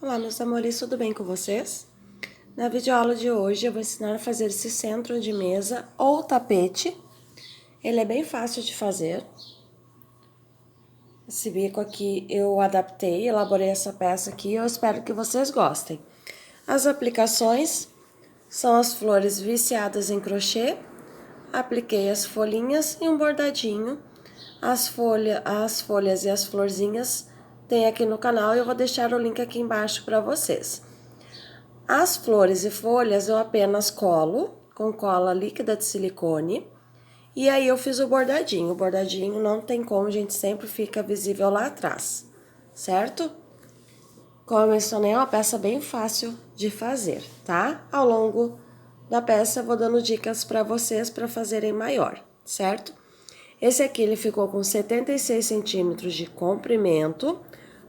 Olá, meus amores, tudo bem com vocês? Na videoaula de hoje eu vou ensinar a fazer esse centro de mesa ou tapete. Ele é bem fácil de fazer. Esse bico aqui eu adaptei, elaborei essa peça aqui, eu espero que vocês gostem. As aplicações são as flores viciadas em crochê, apliquei as folhinhas e um bordadinho. As folhas e as florzinhas tem aqui no canal e eu vou deixar o link aqui embaixo para vocês. As flores e folhas eu apenas colo com cola líquida de silicone. E aí eu fiz o bordadinho. O bordadinho não tem como, gente, sempre fica visível lá atrás, certo? Como eu mencionei, é uma peça bem fácil de fazer, tá? Ao longo da peça eu vou dando dicas para vocês para fazerem maior, certo? Esse aqui ele ficou com 76 centímetros de comprimento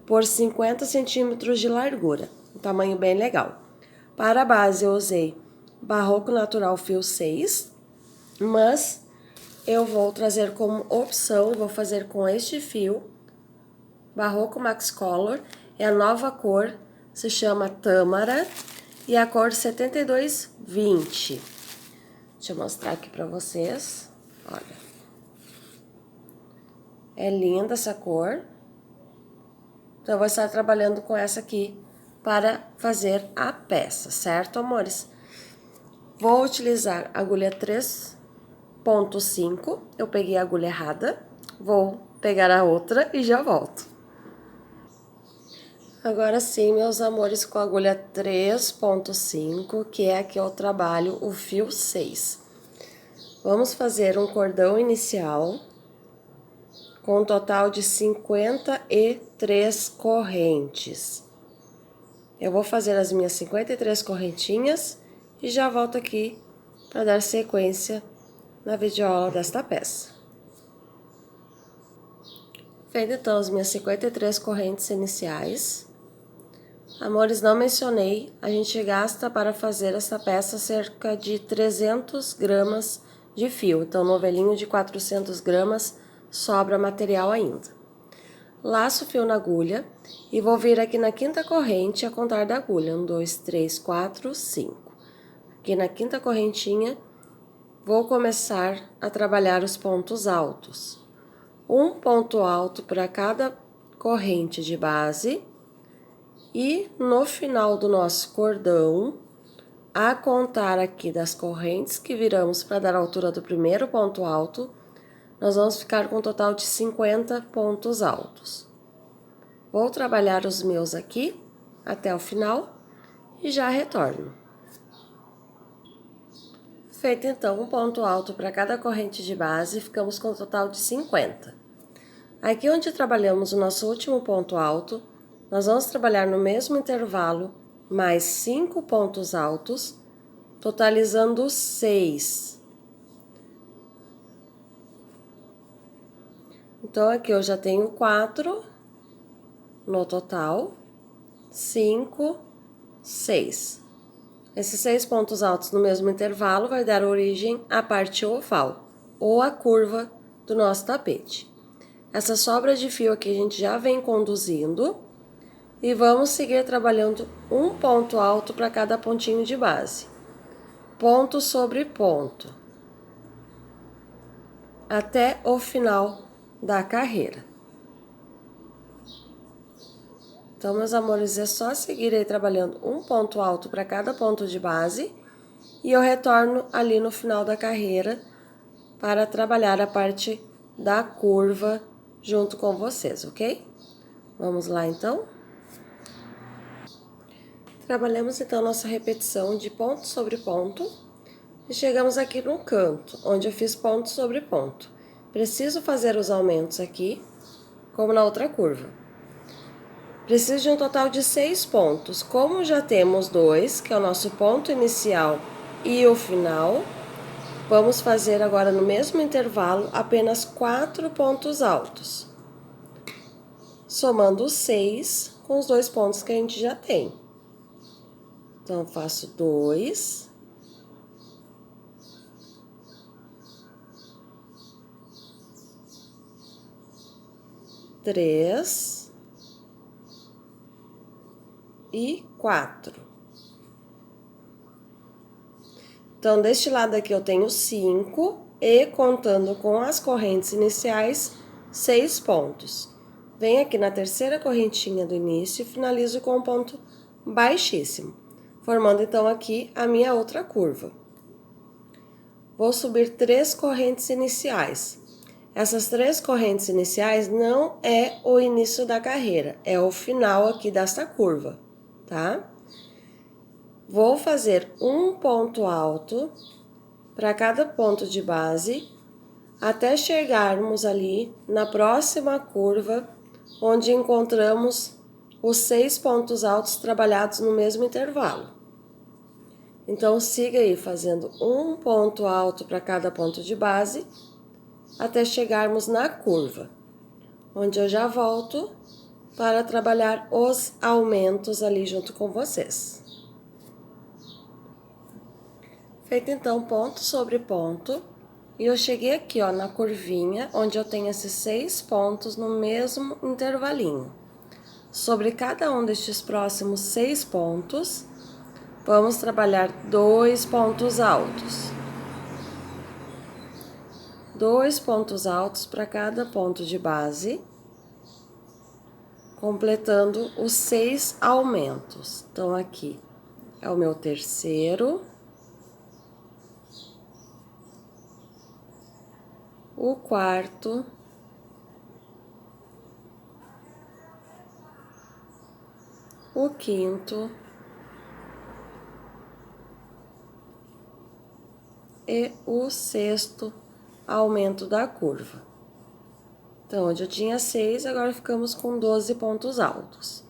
por 50 centímetros de largura. Um tamanho bem legal. Para a base eu usei Barroco Natural Fio 6, mas eu vou trazer como opção, vou fazer com este fio, Barroco Max Color, é a nova cor, se chama Tâmara, e a cor 7220. Deixa eu mostrar aqui para vocês, olha. É linda essa cor. Então, eu vou estar trabalhando com essa aqui para fazer a peça, certo, amores? Vou utilizar agulha 3,5. Eu peguei a agulha errada. Vou pegar a outra e já volto. Agora sim, meus amores, com a agulha 3,5, que é a que eu trabalho o fio 6. Vamos fazer um cordão inicial com um total de 53 correntes. Eu vou fazer as minhas 53 correntinhas e já volto aqui para dar sequência na videoaula desta peça. Feito então as minhas 53 correntes iniciais. Amores, não mencionei, a gente gasta para fazer essa peça cerca de 300 gramas de fio. Então, no novelinho de 400 gramas sobra material ainda. Laço o fio na agulha e vou vir aqui na quinta corrente a contar da agulha. 1, 2, 3, 4, 5. Aqui na quinta correntinha, vou começar a trabalhar os pontos altos. Um ponto alto para cada corrente de base. E no final do nosso cordão, a contar aqui das correntes que viramos para dar a altura do primeiro ponto alto, nós vamos ficar com um total de 50 pontos altos. Vou trabalhar os meus aqui até o final e já retorno. Feito então um ponto alto para cada corrente de base, ficamos com um total de 50. Aqui onde trabalhamos o nosso último ponto alto, nós vamos trabalhar no mesmo intervalo mais 5 pontos altos, totalizando 6. Então, aqui eu já tenho 4 no total, 5, 6. Esses 6 pontos altos no mesmo intervalo vai dar origem à parte oval, ou à curva do nosso tapete. Essa sobra de fio aqui a gente já vem conduzindo e vamos seguir trabalhando um ponto alto para cada pontinho de base. Ponto sobre ponto. Até o final da carreira. Então, meus amores, é só seguir aí trabalhando um ponto alto para cada ponto de base e eu retorno ali no final da carreira para trabalhar a parte da curva junto com vocês, ok? Vamos lá, então? Trabalhamos, então, nossa repetição de ponto sobre ponto e chegamos aqui no canto, onde eu fiz ponto sobre ponto. Preciso fazer os aumentos aqui, como na outra curva. Preciso de um total de 6 pontos. Como já temos 2, que é o nosso ponto inicial e o final, vamos fazer agora no mesmo intervalo apenas 4 pontos altos. Somando os 6 com os 2 pontos que a gente já tem. Então, eu faço 2, 3, e 4. Então, deste lado aqui eu tenho 5 e, contando com as correntes iniciais, 6 pontos. Venho aqui na terceira correntinha do início e finalizo com um ponto baixíssimo, formando então aqui a minha outra curva. Vou subir 3 correntes iniciais. Essas 3 correntes iniciais não é o início da carreira, é o final aqui desta curva, tá? Vou fazer um ponto alto para cada ponto de base, até chegarmos ali na próxima curva, onde encontramos os 6 pontos altos trabalhados no mesmo intervalo. Então, siga aí fazendo um ponto alto para cada ponto de base, até chegarmos na curva, onde eu já volto para trabalhar os aumentos ali junto com vocês. Feito então ponto sobre ponto, e eu cheguei aqui, ó, na curvinha, onde eu tenho esses 6 pontos no mesmo intervalinho. Sobre cada um destes próximos 6 pontos, vamos trabalhar 2 pontos altos. 2 pontos altos para cada ponto de base, completando os 6 aumentos. Então, aqui é o meu terceiro, o quarto, o quinto e o sexto aumento da curva. Então, onde eu tinha 6, agora ficamos com 12 pontos altos.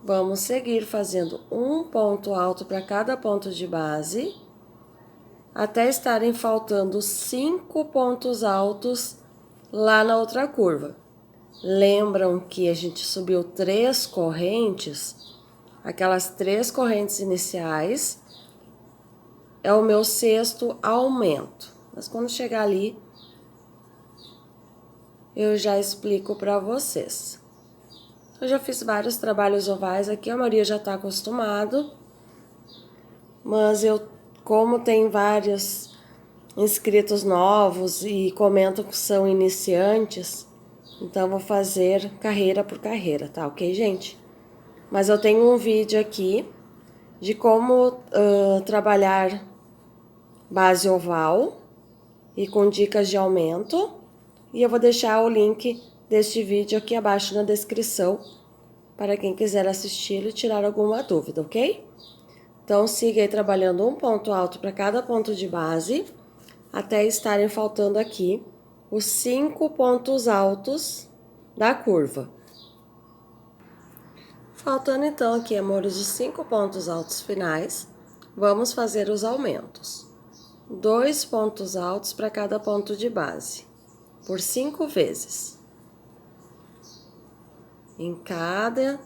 Vamos seguir fazendo um ponto alto para cada ponto de base, até estarem faltando 5 pontos altos lá na outra curva. Lembram que a gente subiu 3 correntes? Aquelas 3 correntes iniciais é o meu sexto aumento. Mas quando chegar ali, eu já explico para vocês. Eu já fiz vários trabalhos ovais aqui, a maioria já está acostumado. Mas como tem vários inscritos novos e comentam que são iniciantes, então vou fazer carreira por carreira, tá ok, gente? Mas eu tenho um vídeo aqui de como trabalhar base oval e com dicas de aumento, e eu vou deixar o link deste vídeo aqui abaixo na descrição para quem quiser assistir e tirar alguma dúvida, ok? Então, siga aí trabalhando um ponto alto para cada ponto de base, até estarem faltando aqui os 5 pontos altos da curva. Faltando então aqui, amores, os 5 pontos altos finais, vamos fazer os aumentos. 2 pontos altos para cada ponto de base, por 5 vezes. Em cada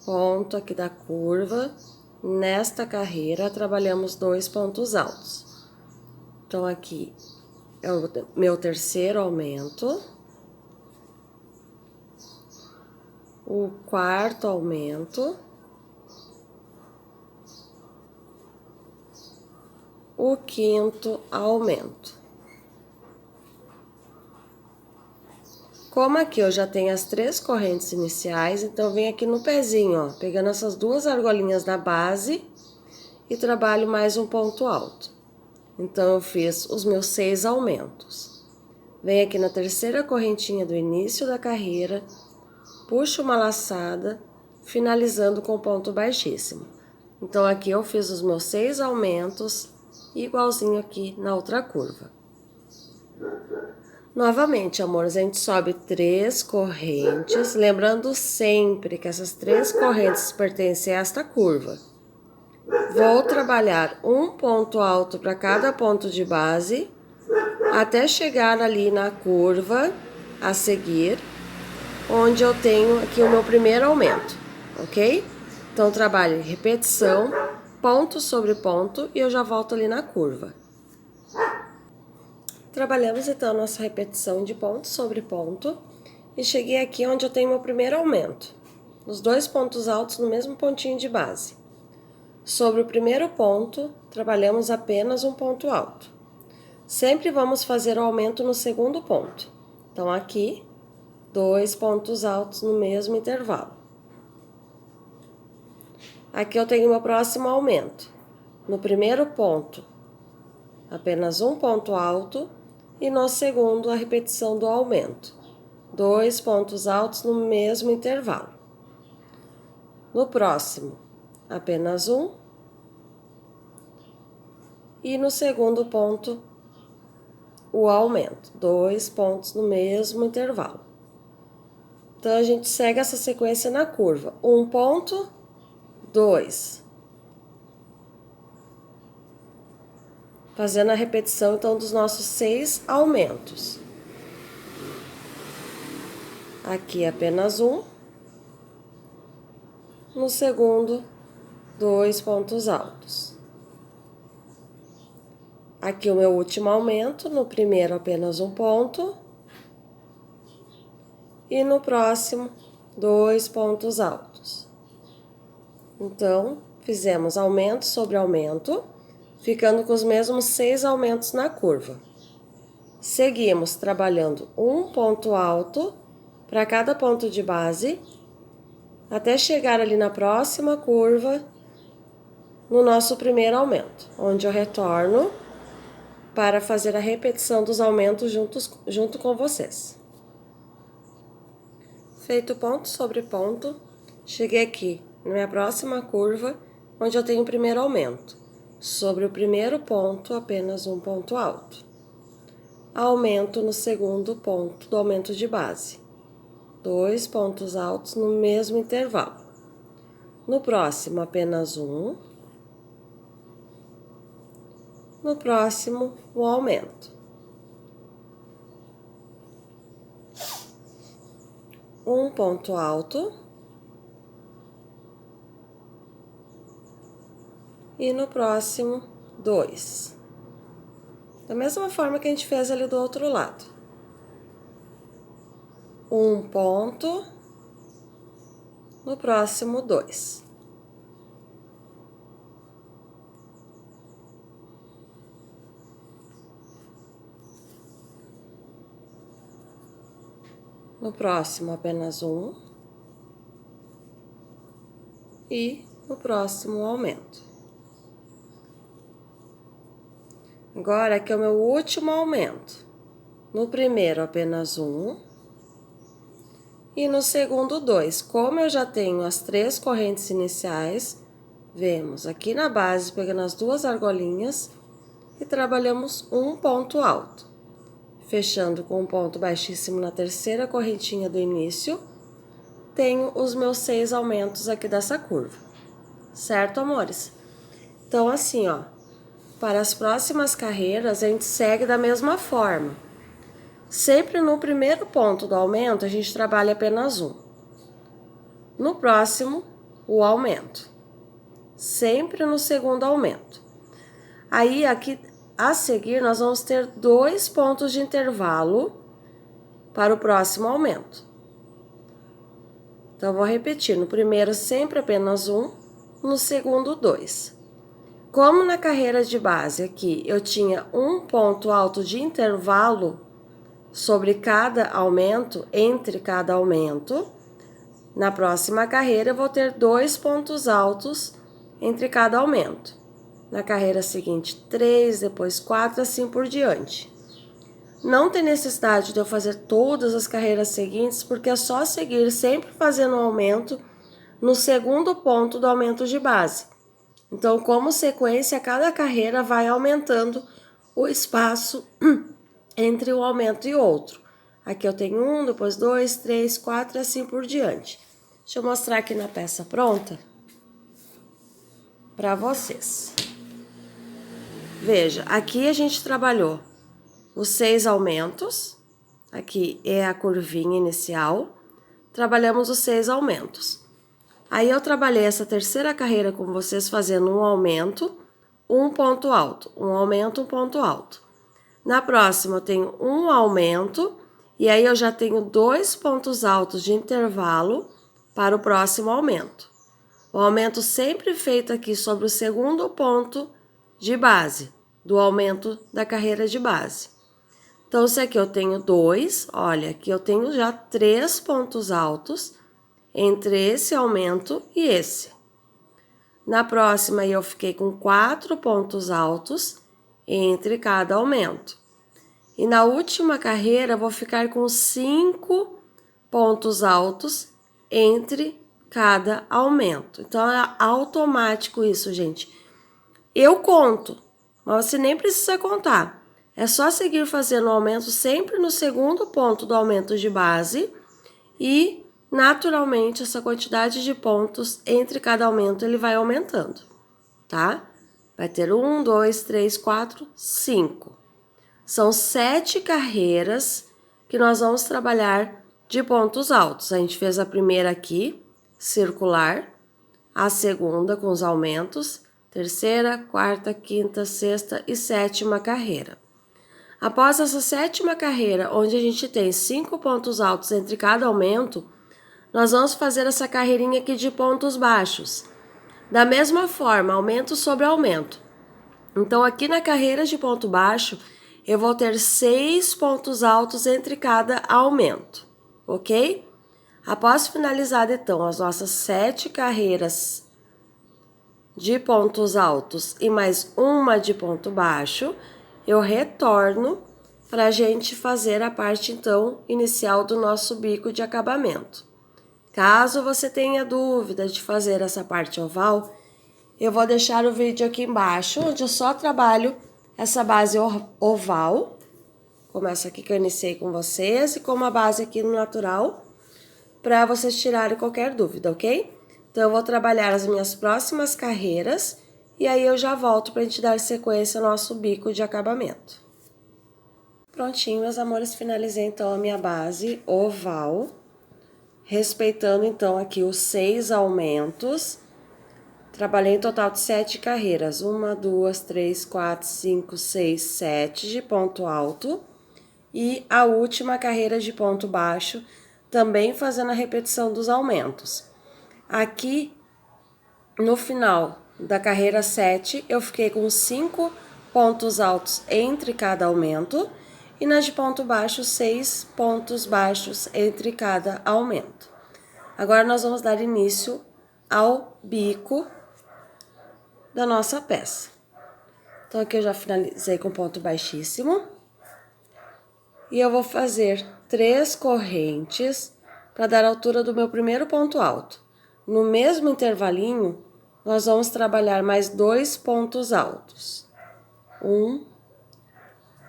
ponto aqui da curva, nesta carreira, trabalhamos 2 pontos altos. Então, aqui é o meu terceiro aumento, o quarto aumento, o quinto aumento. Como aqui eu já tenho as 3 correntes iniciais, então eu venho aqui no pezinho, ó, pegando essas 2 argolinhas da base e trabalho mais um ponto alto. Então, eu fiz os meus 6 aumentos. Venho aqui na terceira correntinha do início da carreira, puxo uma laçada, finalizando com ponto baixíssimo. Então, aqui eu fiz os meus 6 aumentos, igualzinho aqui na outra curva. Novamente, amores, a gente sobe 3 correntes, lembrando sempre que essas 3 correntes pertencem a esta curva. Vou trabalhar um ponto alto para cada ponto de base, até chegar ali na curva a seguir, onde eu tenho aqui o meu primeiro aumento, ok? Então, trabalho repetição, ponto sobre ponto, e eu já volto ali na curva. Trabalhamos então a nossa repetição de ponto sobre ponto, e cheguei aqui onde eu tenho meu primeiro aumento. os 2 pontos altos no mesmo pontinho de base. Sobre o primeiro ponto, trabalhamos apenas um ponto alto. Sempre vamos fazer o aumento no segundo ponto. Então, aqui, 2 pontos altos no mesmo intervalo. Aqui eu tenho meu próximo aumento. No primeiro ponto, apenas um ponto alto. E no segundo, a repetição do aumento. 2 pontos altos no mesmo intervalo. No próximo, apenas um. E no segundo ponto, o aumento. 2 pontos no mesmo intervalo. Então, a gente segue essa sequência na curva. 1 ponto, 2. Fazendo a repetição, então, dos nossos 6 aumentos. Aqui apenas um. No segundo, 2 pontos altos. Aqui o meu último aumento, no primeiro apenas um ponto. E no próximo, 2 pontos altos. Então, fizemos aumento sobre aumento, ficando com os mesmos 6 aumentos na curva. Seguimos trabalhando um ponto alto para cada ponto de base, até chegar ali na próxima curva, no nosso primeiro aumento, onde eu retorno para fazer a repetição dos aumentos junto com vocês. Feito ponto sobre ponto, cheguei aqui na minha próxima curva, onde eu tenho o primeiro aumento. Sobre o primeiro ponto, apenas um ponto alto. Aumento no segundo ponto do aumento de base. 2 pontos altos no mesmo intervalo. No próximo, apenas um. No próximo, o aumento. Um ponto alto. E no próximo, 2. Da mesma forma que a gente fez ali do outro lado. Um ponto. No próximo, 2. No próximo, apenas um. E no próximo, aumento. Agora, aqui é o meu último aumento. No primeiro, apenas um. E no segundo, 2. Como eu já tenho as 3 correntes iniciais, vemos aqui na base, pegando as 2 argolinhas e trabalhamos um ponto alto. Fechando com um ponto baixíssimo na terceira correntinha do início, tenho os meus 6 aumentos aqui dessa curva. Certo, amores? Então, assim, ó. Para as próximas carreiras, a gente segue da mesma forma. Sempre no primeiro ponto do aumento, a gente trabalha apenas um. No próximo, o aumento. Sempre no segundo aumento. Aí, aqui, a seguir, nós vamos ter 2 pontos de intervalo para o próximo aumento. Então, vou repetir. No primeiro, sempre apenas um. No segundo, 2. Como na carreira de base aqui eu tinha um ponto alto de intervalo sobre cada aumento, entre cada aumento, na próxima carreira eu vou ter 2 pontos altos entre cada aumento. Na carreira seguinte, 3, depois 4, assim por diante. Não tem necessidade de eu fazer todas as carreiras seguintes, porque é só seguir sempre fazendo um aumento no segundo ponto do aumento de base. Então, como sequência, cada carreira vai aumentando o espaço entre um aumento e outro. Aqui eu tenho 1, depois 2, 3, 4, assim por diante. Deixa eu mostrar aqui na peça pronta para vocês. Veja, aqui a gente trabalhou os 6 aumentos. Aqui é a curvinha inicial. Trabalhamos os 6 aumentos. Aí eu trabalhei essa terceira carreira com vocês fazendo um aumento, um ponto alto, um aumento, um ponto alto. Na próxima eu tenho um aumento e aí eu já tenho 2 pontos altos de intervalo para o próximo aumento. O aumento sempre feito aqui sobre o segundo ponto de base, do aumento da carreira de base. Então, se aqui eu tenho 2, olha, aqui eu tenho já 3 pontos altos entre esse aumento e esse. Na próxima, eu fiquei com 4 pontos altos entre cada aumento. E na última carreira, vou ficar com 5 pontos altos entre cada aumento. Então, é automático isso, gente. Eu conto, mas você nem precisa contar. É só seguir fazendo o aumento sempre no segundo ponto do aumento de base e, naturalmente, essa quantidade de pontos entre cada aumento ele vai aumentando, tá? Vai ter 1, 2, 3, 4, 5. São 7 carreiras que nós vamos trabalhar de pontos altos. A gente fez a primeira aqui, circular, a segunda com os aumentos, terceira, quarta, quinta, sexta e sétima carreira. Após essa sétima carreira, onde a gente tem 5 pontos altos entre cada aumento, nós vamos fazer essa carreirinha aqui de pontos baixos. Da mesma forma, aumento sobre aumento. Então, aqui na carreira de ponto baixo, eu vou ter 6 pontos altos entre cada aumento, ok? Após finalizar, então, as nossas 7 carreiras de pontos altos e mais uma de ponto baixo, eu retorno para a gente fazer a parte, então, inicial do nosso bico de acabamento. Caso você tenha dúvida de fazer essa parte oval, eu vou deixar o vídeo aqui embaixo, onde eu só trabalho essa base oval, como essa aqui que eu iniciei com vocês, e como a base aqui no natural, para vocês tirarem qualquer dúvida, ok? Então, eu vou trabalhar as minhas próximas carreiras e aí eu já volto para a gente dar sequência ao nosso bico de acabamento. Prontinho, meus amores, finalizei então a minha base oval, respeitando então aqui os 6 aumentos. Trabalhei em total de 7 carreiras, 1, 2, 3, 4, 5, 6, 7 de ponto alto e a última carreira de ponto baixo, também fazendo a repetição dos aumentos. Aqui, no final da carreira 7, eu fiquei com 5 pontos altos entre cada aumento e nas de ponto baixo, 6 pontos baixos entre cada aumento. Agora, nós vamos dar início ao bico da nossa peça. Então, aqui eu já finalizei com ponto baixíssimo. E eu vou fazer 3 correntes para dar a altura do meu primeiro ponto alto. No mesmo intervalinho, nós vamos trabalhar mais 2 pontos altos. 1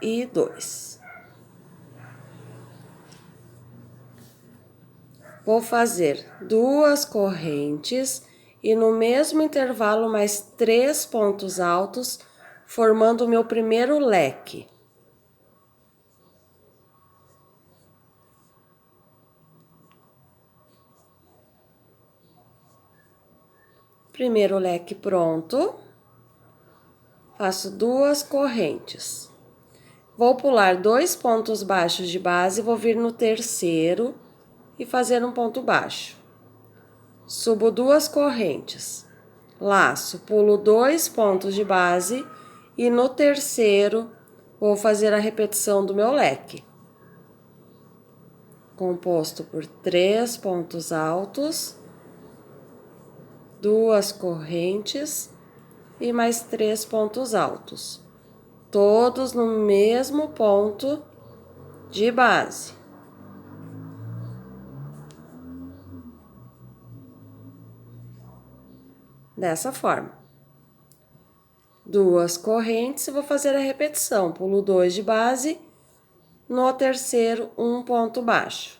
e 2. Vou fazer 2 correntes e no mesmo intervalo mais 3 pontos altos, formando o meu primeiro leque. Primeiro leque pronto, faço 2 correntes. Vou pular 2 pontos baixos de base, vou vir no terceiro e fazer um ponto baixo. Subo 2 correntes, laço, pulo 2 pontos de base e no terceiro vou fazer a repetição do meu leque. Composto por 3 pontos altos, 2 correntes e mais 3 pontos altos, todos no mesmo ponto de base. Dessa forma. 2 correntes e vou fazer a repetição. Pulo 2 de base, no terceiro, 1 ponto baixo.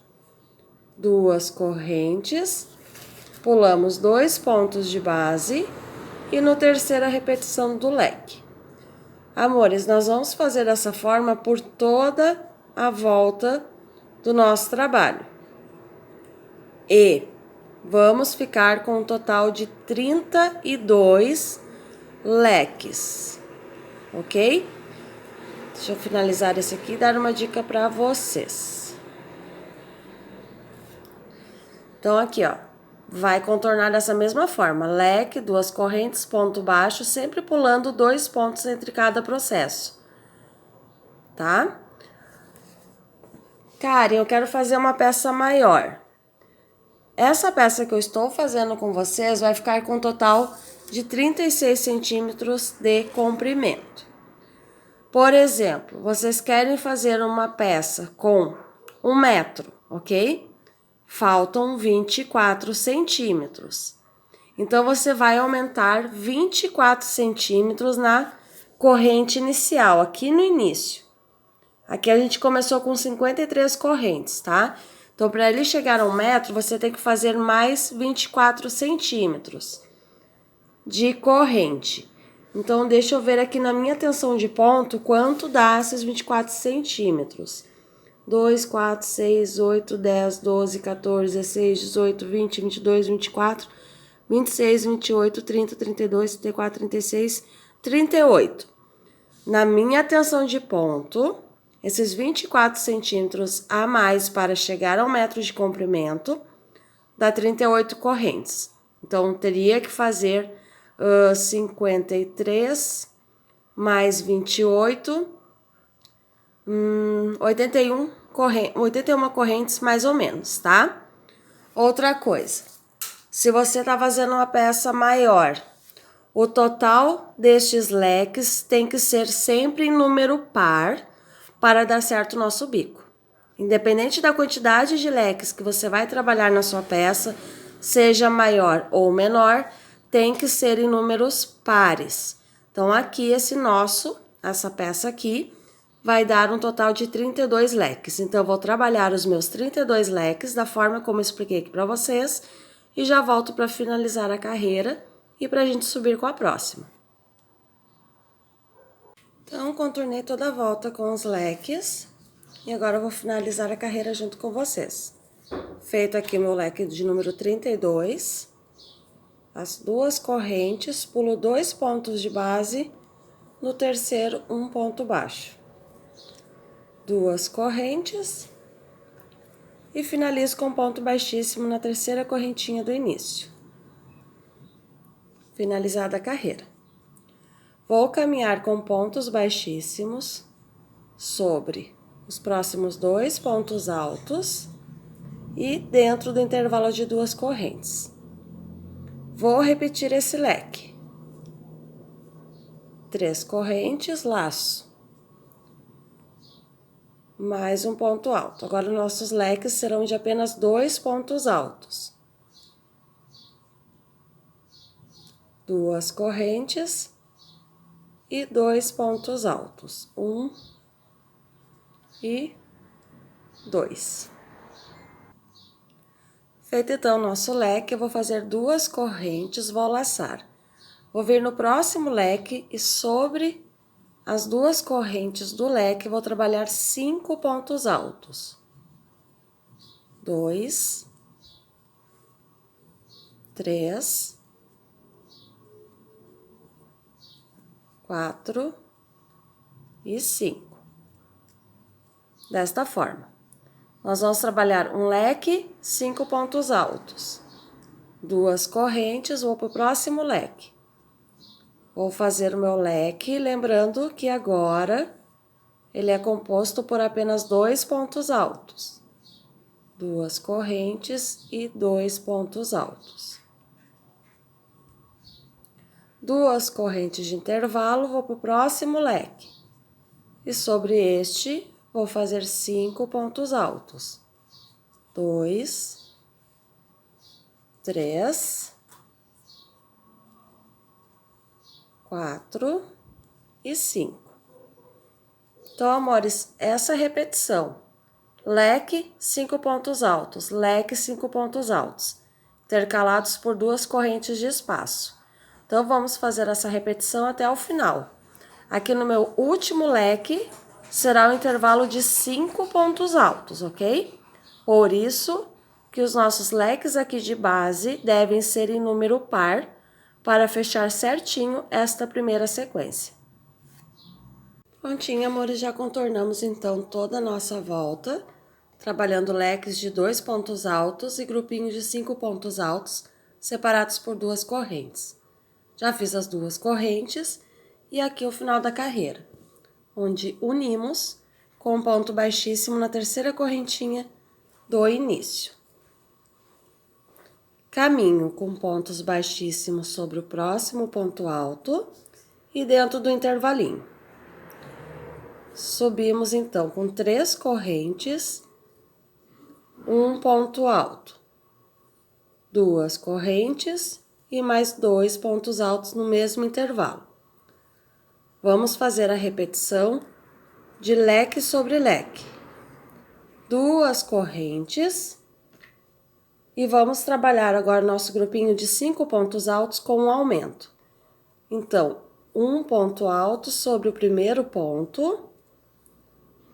2 correntes, pulamos 2 pontos de base e no terceiro a repetição do leque. Amores, nós vamos fazer dessa forma por toda a volta do nosso trabalho. E vamos ficar com um total de 32 leques, ok? Deixa eu finalizar esse aqui e dar uma dica para vocês. Então, aqui, ó, vai contornar dessa mesma forma, leque, 2 correntes, ponto baixo, sempre pulando 2 pontos entre cada processo, tá? Karen, eu quero fazer uma peça maior. Essa peça que eu estou fazendo com vocês vai ficar com um total de 36 centímetros de comprimento. Por exemplo, vocês querem fazer uma peça com 1 metro, ok? Faltam 24 centímetros. Então, você vai aumentar 24 centímetros na corrente inicial, aqui no início. Aqui a gente começou com 53 correntes, tá? Então, para ele chegar a 1 metro, você tem que fazer mais 24 centímetros de corrente. Então, deixa eu ver aqui na minha tensão de ponto quanto dá esses 24 centímetros. 2, 4, 6, 8, 10, 12, 14, 16, 18, 20, 22, 24, 26, 28, 30, 32, 34, 36, 38. Na minha tensão de ponto, esses 24 centímetros a mais para chegar a 1 metro de comprimento dá 38 correntes. Então, teria que fazer 53 mais 28, 81 correntes mais ou menos, tá? Outra coisa, se você tá fazendo uma peça maior, o total destes leques tem que ser sempre em número par para dar certo o nosso bico. Independente da quantidade de leques que você vai trabalhar na sua peça, seja maior ou menor, tem que ser em números pares. Então, aqui, essa peça aqui, vai dar um total de 32 leques. Então, eu vou trabalhar os meus 32 leques da forma como eu expliquei aqui para vocês e já volto para finalizar a carreira e para a gente subir com a próxima. Então, contornei toda a volta com os leques e agora eu vou finalizar a carreira junto com vocês. Feito aqui o meu leque de número 32, as 2 correntes, pulo 2 pontos de base, no terceiro 1 ponto baixo. 2 correntes e finalizo com ponto baixíssimo na terceira correntinha do início. Finalizada a carreira. Vou caminhar com pontos baixíssimos sobre os próximos 2 pontos altos e dentro do intervalo de 2 correntes. Vou repetir esse leque. 3 correntes, laço. Mais um ponto alto. Agora, nossos leques serão de apenas 2 pontos altos. 2 correntes e 2 pontos altos. 1 e 2. Feito então o nosso leque, eu vou fazer 2 correntes, vou laçar. Vou vir no próximo leque e sobre as 2 correntes do leque, vou trabalhar 5 pontos altos. 2, 3, 4 e 5. Desta forma. Nós vamos trabalhar um leque, 5 pontos altos. 2 correntes, vou para o próximo leque. Vou fazer o meu leque, lembrando que agora ele é composto por apenas 2 pontos altos. 2 correntes e 2 pontos altos. 2 correntes de intervalo, vou para o próximo leque. E sobre este, vou fazer 5 pontos altos. 2, 3, 4 e 5. Então, amores, essa repetição. Leque, 5 pontos altos. Leque, 5 pontos altos. Intercalados por 2 correntes de espaço. Então, vamos fazer essa repetição até o final. Aqui no meu último leque, será um intervalo de 5 pontos altos, ok? Por isso que os nossos leques aqui de base devem ser em número par para fechar certinho esta primeira sequência. Prontinho, amores, já contornamos então toda a nossa volta trabalhando leques de 2 pontos altos e grupinhos de 5 pontos altos, separados por 2 correntes. Já fiz as 2 correntes e aqui o final da carreira, onde unimos com um ponto baixíssimo na terceira correntinha do início. Caminho com pontos baixíssimos sobre o próximo ponto alto e dentro do intervalinho. Subimos então com 3 correntes, um ponto alto, 2 correntes e mais 2 pontos altos no mesmo intervalo. Vamos fazer a repetição de leque sobre leque. 2 correntes e vamos trabalhar agora nosso grupinho de 5 pontos altos com um aumento. Então, um ponto alto sobre o primeiro ponto,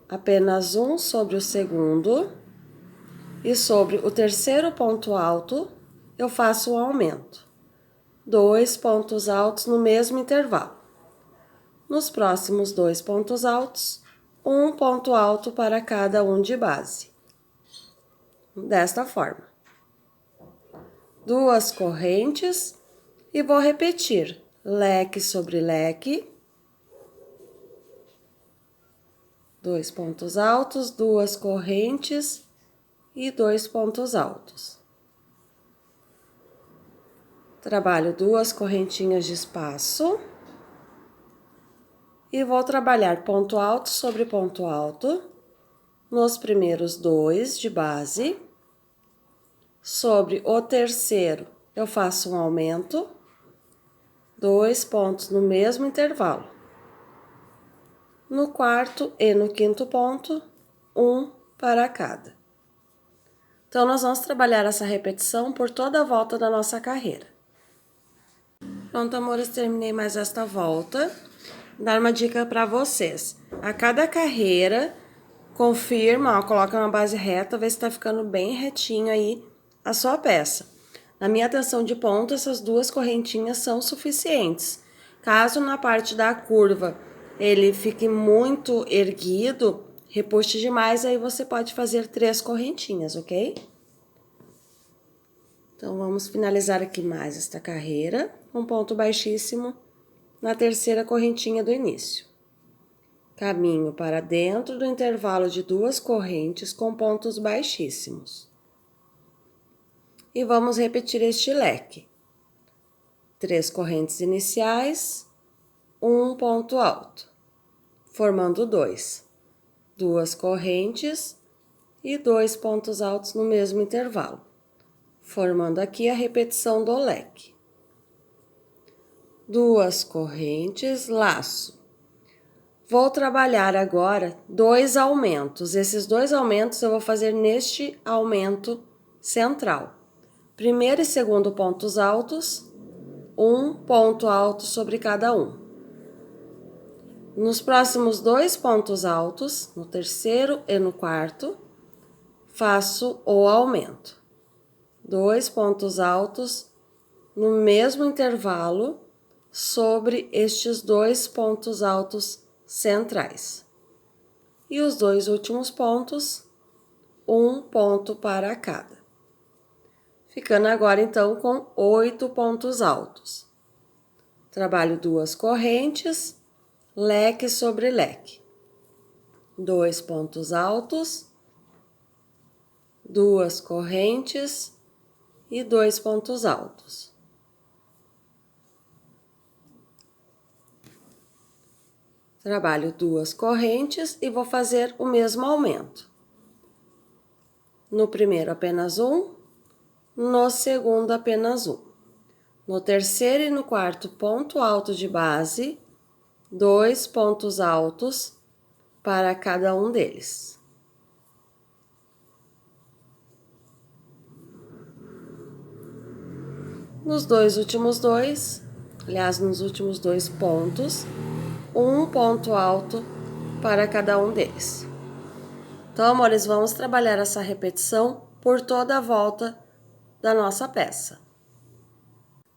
apenas um sobre o segundo, e sobre o terceiro ponto alto, eu faço um aumento. 2 pontos altos no mesmo intervalo. Nos próximos 2 pontos altos, um ponto alto para cada um de base. Desta forma. 2 correntes e vou repetir leque sobre leque. 2 pontos altos, 2 correntes e 2 pontos altos. Trabalho 2 correntinhas de espaço. E vou trabalhar ponto alto sobre ponto alto nos primeiros 2 de base. Sobre o terceiro, eu faço um aumento, 2 pontos no mesmo intervalo. No quarto e no quinto ponto, um para cada. Então, nós vamos trabalhar essa repetição por toda a volta da nossa carreira. Pronto, amores, terminei mais esta volta. Dar uma dica para vocês. A cada carreira, confirma, ó, coloca uma base reta, vê se tá ficando bem retinho aí a sua peça. Na minha atenção de ponto, essas 2 correntinhas são suficientes. Caso na parte da curva ele fique muito erguido, repuxe demais, aí você pode fazer 3 correntinhas, ok? Então, vamos finalizar aqui mais esta carreira, um ponto baixíssimo na terceira correntinha do início. Caminho para dentro do intervalo de 2 correntes com pontos baixíssimos. E vamos repetir este leque. 3 correntes iniciais, um ponto alto, formando 2. 2 correntes e 2 pontos altos no mesmo intervalo, formando aqui a repetição do leque. 2 correntes, laço. Vou trabalhar agora 2 aumentos. Esses 2 aumentos eu vou fazer neste aumento central. Primeiro e segundo pontos altos, um ponto alto sobre cada um. Nos próximos 2 pontos altos, no terceiro e no quarto, faço o aumento. 2 pontos altos no mesmo intervalo sobre estes 2 pontos altos centrais. E os 2 últimos pontos, um ponto para cada. Ficando agora, então, com 8 pontos altos. Trabalho 2 correntes, leque sobre leque. 2 pontos altos, 2 correntes e 2 pontos altos. Trabalho 2 correntes e vou fazer o mesmo aumento. No primeiro, apenas um. No segundo, apenas um. No terceiro e no quarto ponto alto de base, 2 pontos altos para cada um deles. Nos dois últimos 2, aliás, nos últimos 2 pontos, um ponto alto para cada um deles. Então, amores, vamos trabalhar essa repetição por toda a volta da nossa peça.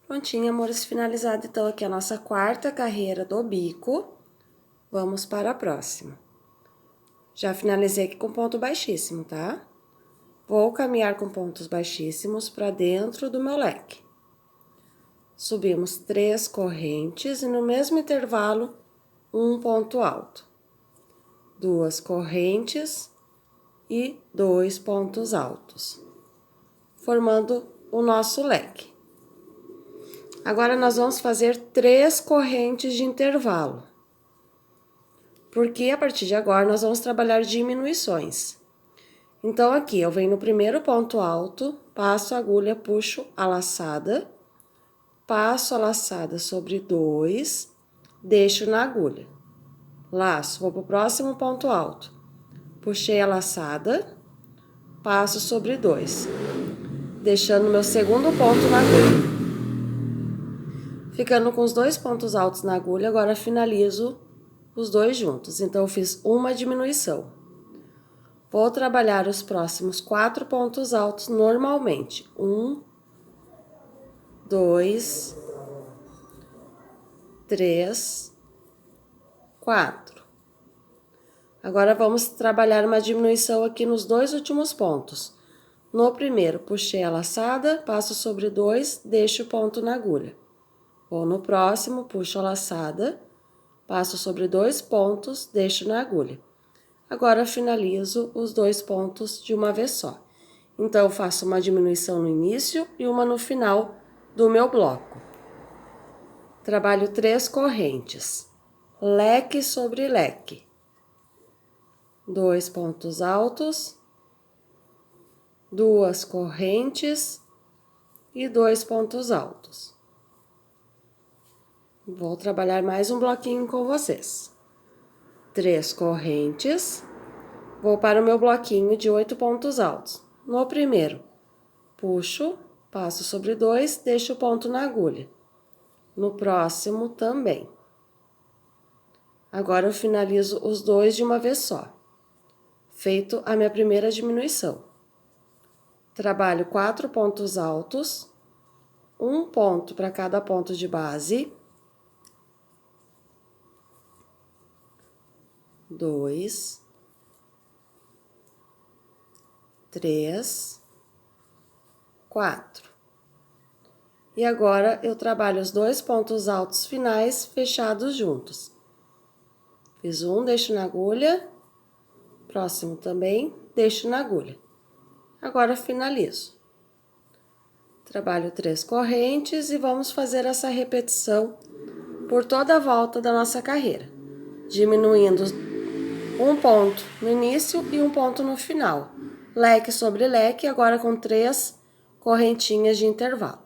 Prontinho, amores, finalizado então aqui a nossa quarta carreira do bico. Vamos para a próxima. Já finalizei aqui com ponto baixíssimo, tá? Vou caminhar com pontos baixíssimos para dentro do meu leque. Subimos 3 correntes e no mesmo intervalo, um ponto alto. 2 correntes e 2 pontos altos, formando o nosso leque. Agora, nós vamos fazer 3 correntes de intervalo, porque a partir de agora nós vamos trabalhar diminuições. Então, aqui eu venho no primeiro ponto alto, passo a agulha, puxo a laçada, passo a laçada sobre 2, deixo na agulha, laço, vou para o próximo ponto alto, puxei a laçada, passo sobre 2, deixando meu segundo ponto na agulha. Ficando com os 2 pontos altos na agulha, agora finalizo os 2 juntos. Então, eu fiz uma diminuição. Vou trabalhar os próximos 4 pontos altos normalmente. 1, 2, 3, 4. Agora, vamos trabalhar uma diminuição aqui nos 2 últimos pontos. No primeiro, puxei a laçada, passo sobre 2, deixo o ponto na agulha. Ou no próximo, puxo a laçada, passo sobre 2 pontos, deixo na agulha. Agora, finalizo os 2 pontos de uma vez só. Então, eu faço uma diminuição no início e uma no final do meu bloco. Trabalho 3 correntes, leque sobre leque. 2 pontos altos, 2 correntes e 2 pontos altos. Vou trabalhar mais um bloquinho com vocês. 3 correntes, vou para o meu bloquinho de 8 pontos altos. No primeiro, puxo, passo sobre 2, deixo o ponto na agulha. No próximo também. Agora eu finalizo os 2 de uma vez só. Feito a minha primeira diminuição. Trabalho 4 pontos altos, um ponto para cada ponto de base. 2, 3, 4. E agora, eu trabalho os 2 pontos altos finais fechados juntos. Fiz um, deixo na agulha. Próximo também, deixo na agulha. Agora, finalizo. Trabalho 3 correntes e vamos fazer essa repetição por toda a volta da nossa carreira. Diminuindo um ponto no início e um ponto no final. Leque sobre leque, agora com 3 correntinhas de intervalo.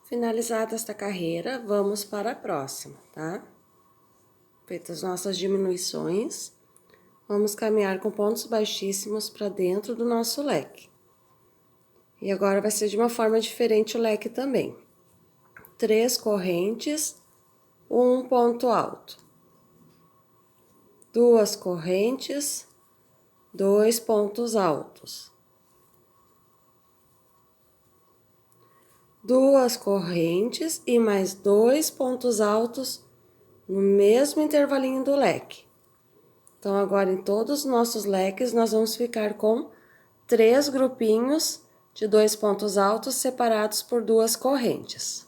Finalizada esta carreira, vamos para a próxima, tá? Feitas nossas diminuições, vamos caminhar com pontos baixíssimos para dentro do nosso leque. E agora vai ser de uma forma diferente o leque também. 3 correntes, um ponto alto. 2 correntes, 2 pontos altos. 2 correntes e mais 2 pontos altos no mesmo intervalinho do leque. Então, agora em todos os nossos leques, nós vamos ficar com 3 grupinhos de 2 pontos altos separados por 2 correntes.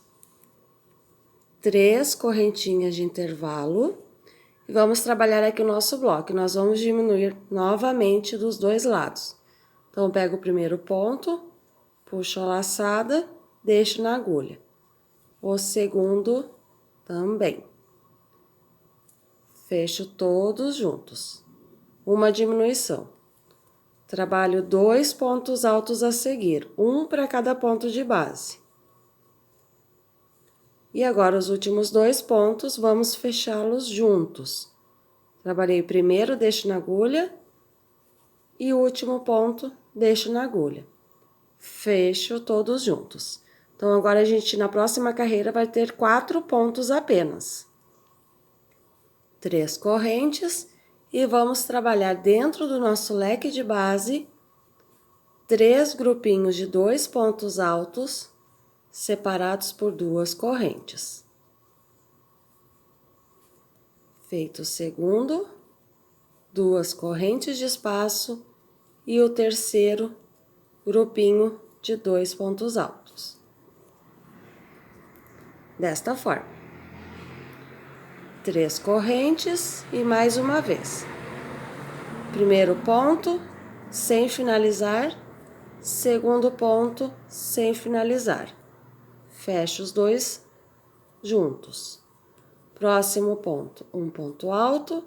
3 correntinhas de intervalo. E vamos trabalhar aqui o nosso bloco. Nós vamos diminuir novamente dos 2 lados. Então, eu pego o primeiro ponto, puxo a laçada, deixo na agulha. O segundo também. Fecho todos juntos. Uma diminuição. Trabalho 2 pontos altos a seguir, um para cada ponto de base. E agora, os últimos 2 pontos, vamos fechá-los juntos. Trabalhei o primeiro, deixo na agulha. E o último ponto, deixo na agulha. Fecho todos juntos. Então, agora a gente, na próxima carreira, vai ter 4 pontos apenas. 3 correntes. E vamos trabalhar dentro do nosso leque de base, 3 grupinhos de 2 pontos altos, separados por 2 correntes. Feito o segundo, 2 correntes de espaço e o terceiro grupinho de 2 pontos altos. Desta forma. 3 correntes e mais uma vez. Primeiro ponto, sem finalizar. Segundo ponto, sem finalizar. Fecho os dois juntos. Próximo ponto, um ponto alto.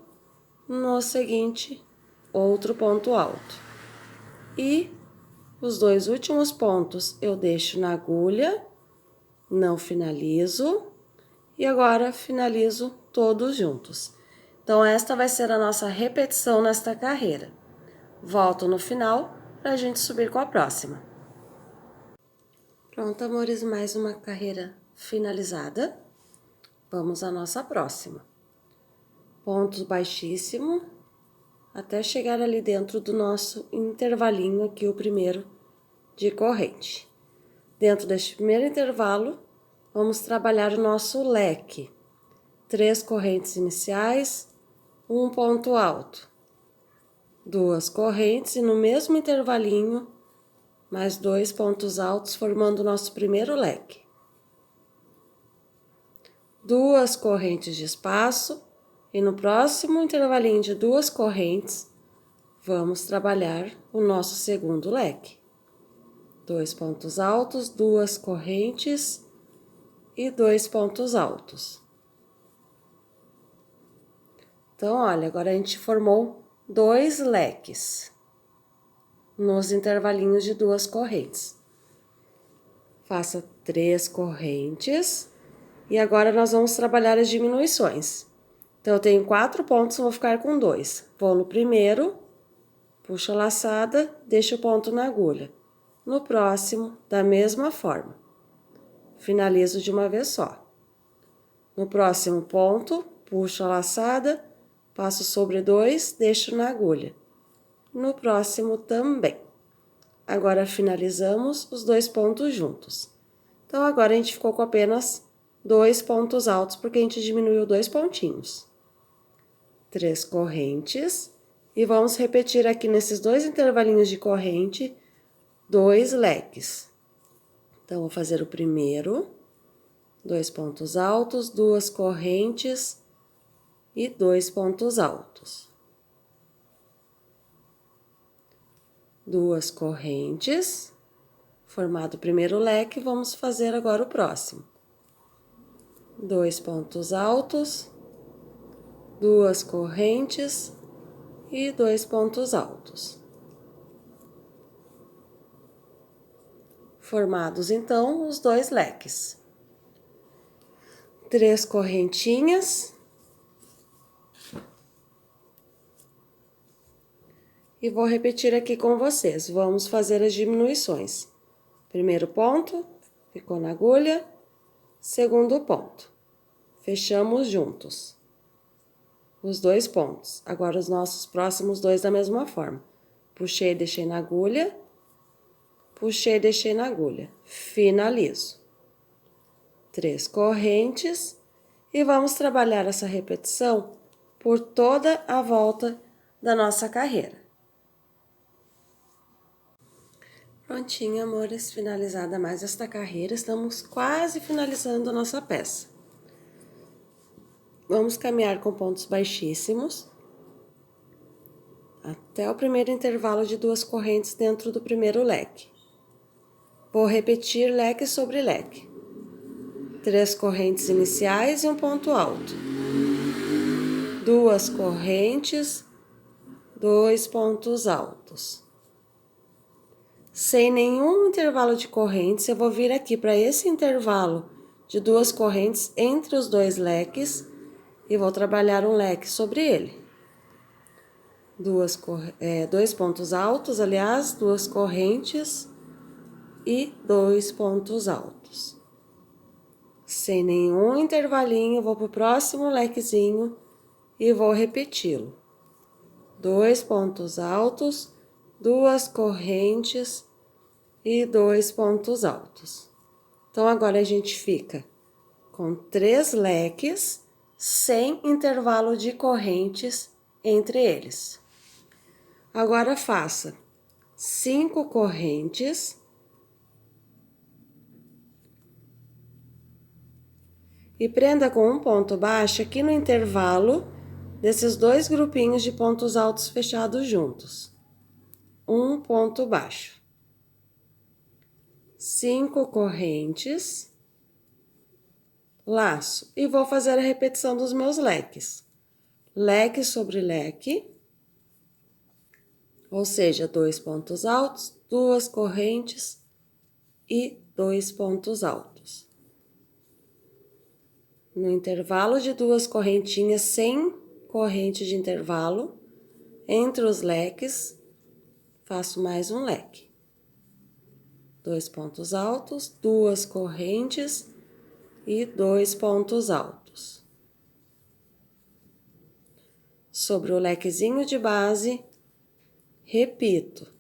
No seguinte, outro ponto alto. E os dois últimos pontos eu deixo na agulha, não finalizo. E agora finalizo todos juntos. Então, esta vai ser a nossa repetição nesta carreira. Volto no final para a gente subir com a próxima. Pronto, amores, mais uma carreira finalizada. Vamos à nossa próxima. Ponto baixíssimo, até chegar ali dentro do nosso intervalinho aqui, o primeiro de corrente. Dentro deste primeiro intervalo, vamos trabalhar o nosso leque. 3 correntes iniciais, um ponto alto. 2 correntes e no mesmo intervalinho, mais 2 pontos altos, formando o nosso primeiro leque. 2 correntes de espaço e no próximo intervalinho de 2 correntes, vamos trabalhar o nosso segundo leque. 2 pontos altos, 2 correntes e 2 pontos altos. Então, olha, agora a gente formou 2 leques nos intervalinhos de 2 correntes. Faça 3 correntes e agora nós vamos trabalhar as diminuições. Então, eu tenho 4 pontos, vou ficar com 2. Vou no primeiro, puxo a laçada, deixo o ponto na agulha. No próximo, da mesma forma. Finalizo de uma vez só. No próximo ponto, puxo a laçada, passo sobre 2, deixo na agulha. No próximo também. Agora, finalizamos os 2 pontos juntos. Então, agora a gente ficou com apenas 2 pontos altos, porque a gente diminuiu 2 pontinhos. 3 correntes. E vamos repetir aqui nesses 2 intervalinhos de corrente, 2 leques. Então, vou fazer o primeiro, 2 pontos altos, 2 correntes e 2 pontos altos. 2 correntes, formado o primeiro leque, vamos fazer agora o próximo. 2 pontos altos, 2 correntes e 2 pontos altos. Formados, então, os 2 leques. 3 correntinhas. E vou repetir aqui com vocês. Vamos fazer as diminuições. Primeiro ponto, ficou na agulha. Segundo ponto, fechamos juntos os 2 pontos. Agora, os nossos próximos 2 da mesma forma. Puxei, deixei na agulha. Puxei, deixei na agulha. Finalizo. 3 correntes. E vamos trabalhar essa repetição por toda a volta da nossa carreira. Prontinho, amores, finalizada mais esta carreira, estamos quase finalizando a nossa peça. Vamos caminhar com pontos baixíssimos até o primeiro intervalo de 2 correntes dentro do primeiro leque. Vou repetir leque sobre leque. 3 correntes iniciais e um ponto alto. 2 correntes, 2 pontos altos. Sem nenhum intervalo de correntes, eu vou vir aqui para esse intervalo de 2 correntes entre os 2 leques e vou trabalhar um leque sobre ele. 2 pontos altos, aliás, 2 correntes e 2 pontos altos. Sem nenhum intervalinho, vou para o próximo lequezinho e vou repeti-lo. 2 pontos altos, 2 correntes e 2 pontos altos. Então, agora a gente fica com 3 leques sem intervalo de correntes entre eles. Agora faça 5 correntes e prenda com um ponto baixo aqui no intervalo desses dois grupinhos de pontos altos fechados juntos. Um ponto baixo. 5 correntes, laço, e vou fazer a repetição dos meus leques. Leque sobre leque, ou seja, 2 pontos altos, 2 correntes e 2 pontos altos. No intervalo de 2 correntinhas, sem corrente de intervalo, entre os leques, faço mais um leque. 2 pontos altos, 2 correntes e 2 pontos altos. Sobre o lequezinho de base, repito.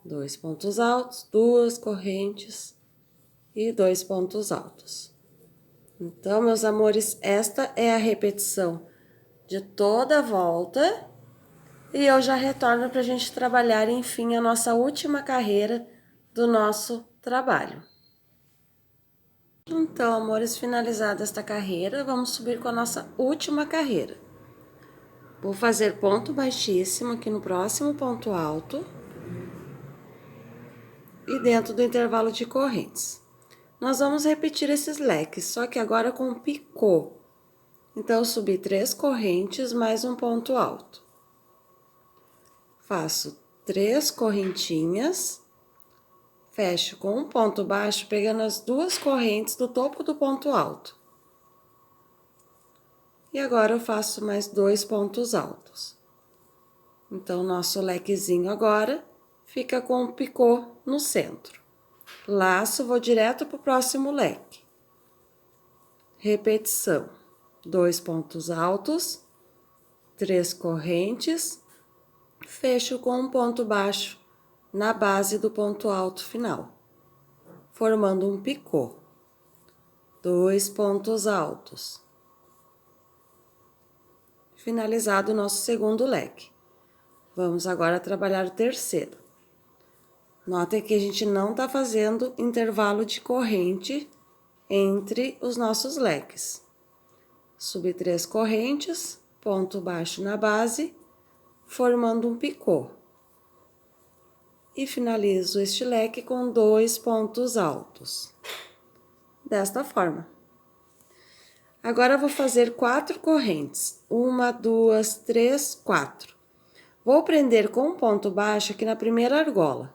2 pontos altos, 2 correntes e 2 pontos altos. Então, meus amores, esta é a repetição de toda a volta e eu já retorno para a gente trabalhar, enfim, a nossa última carreira do nosso trabalho. Então, amores, finalizada esta carreira, vamos subir com a nossa última carreira. Vou fazer ponto baixíssimo aqui no próximo ponto alto e dentro do intervalo de correntes. Nós vamos repetir esses leques, só que agora com picô. Então, eu subi 3 correntes mais um ponto alto. Faço 3 correntinhas, fecho com um ponto baixo, pegando as 2 correntes do topo do ponto alto. E agora eu faço mais 2 pontos altos. Então, nosso lequezinho agora fica com um picô no centro. Laço, vou direto para o próximo leque. Repetição. 2 pontos altos, 3 correntes, fecho com um ponto baixo na base do ponto alto final, formando um picô. 2 pontos altos. Finalizado o nosso segundo leque. Vamos agora trabalhar o terceiro. Notem que a gente não está fazendo intervalo de corrente entre os nossos leques. Subi 3 correntes, ponto baixo na base, formando um picô. E finalizo este leque com 2 pontos altos. Desta forma. Agora eu vou fazer 4 correntes. 1, 2, 3, 4. Vou prender com um ponto baixo aqui na primeira argola.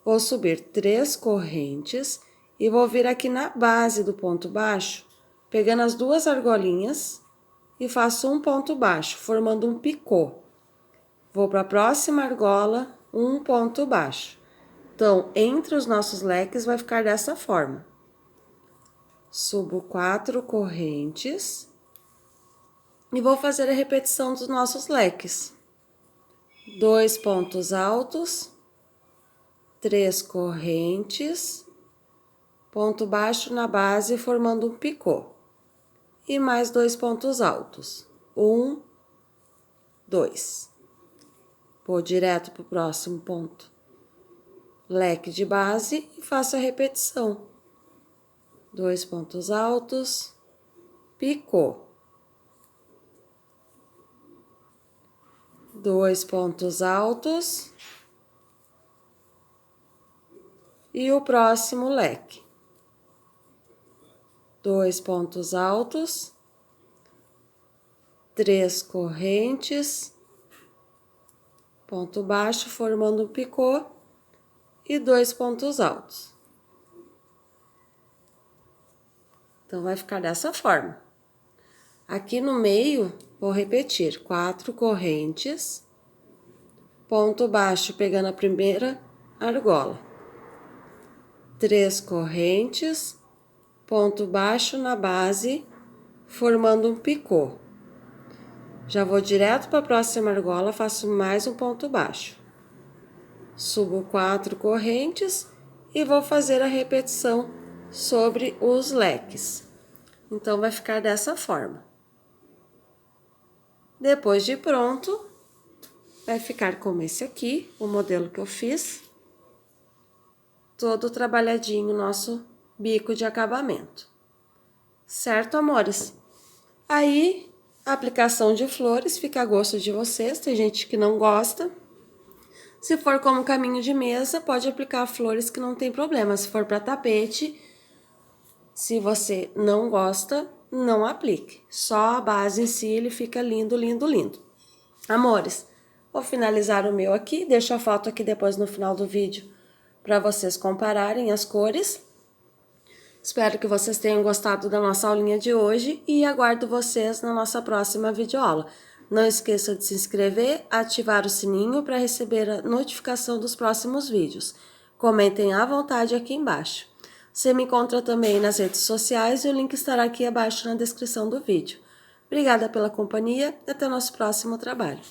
Vou subir 3 correntes e vou vir aqui na base do ponto baixo, pegando as 2 argolinhas e faço um ponto baixo, formando um picô. Vou para a próxima argola, um ponto baixo. Então, entre os nossos leques vai ficar dessa forma. Subo 4 correntes e vou fazer a repetição dos nossos leques. 2 pontos altos, 3 correntes, ponto baixo na base, formando um picô. E mais 2 pontos altos. 1, 2. Vou direto para o próximo ponto. Leque de base e faço a repetição. 2 pontos altos, picô. 2 pontos altos. E o próximo leque. 2 pontos altos, 3 correntes, ponto baixo, formando um picô e 2 pontos altos. Então, vai ficar dessa forma. Aqui no meio, vou repetir 4 correntes, ponto baixo pegando a primeira argola. 3 correntes, ponto baixo na base, formando um picô. Já vou direto para a próxima argola, faço mais um ponto baixo. Subo 4 correntes e vou fazer a repetição sobre os leques. Então, vai ficar dessa forma. Depois de pronto, vai ficar como esse aqui, o modelo que eu fiz. Todo trabalhadinho nosso bico de acabamento. Certo, amores? Aí, a aplicação de flores fica a gosto de vocês. Tem gente que não gosta. Se for como caminho de mesa, pode aplicar flores que não tem problema. Se for para tapete, se você não gosta, não aplique. Só a base em si, ele fica lindo, lindo, lindo. Amores, vou finalizar o meu aqui. Deixo a foto aqui depois no final do vídeo para vocês compararem as cores. Espero que vocês tenham gostado da nossa aulinha de hoje e aguardo vocês na nossa próxima videoaula. Não esqueça de se inscrever, ativar o sininho para receber a notificação dos próximos vídeos. Comentem à vontade aqui embaixo. Você me encontra também nas redes sociais e o link estará aqui abaixo na descrição do vídeo. Obrigada pela companhia e até o nosso próximo trabalho.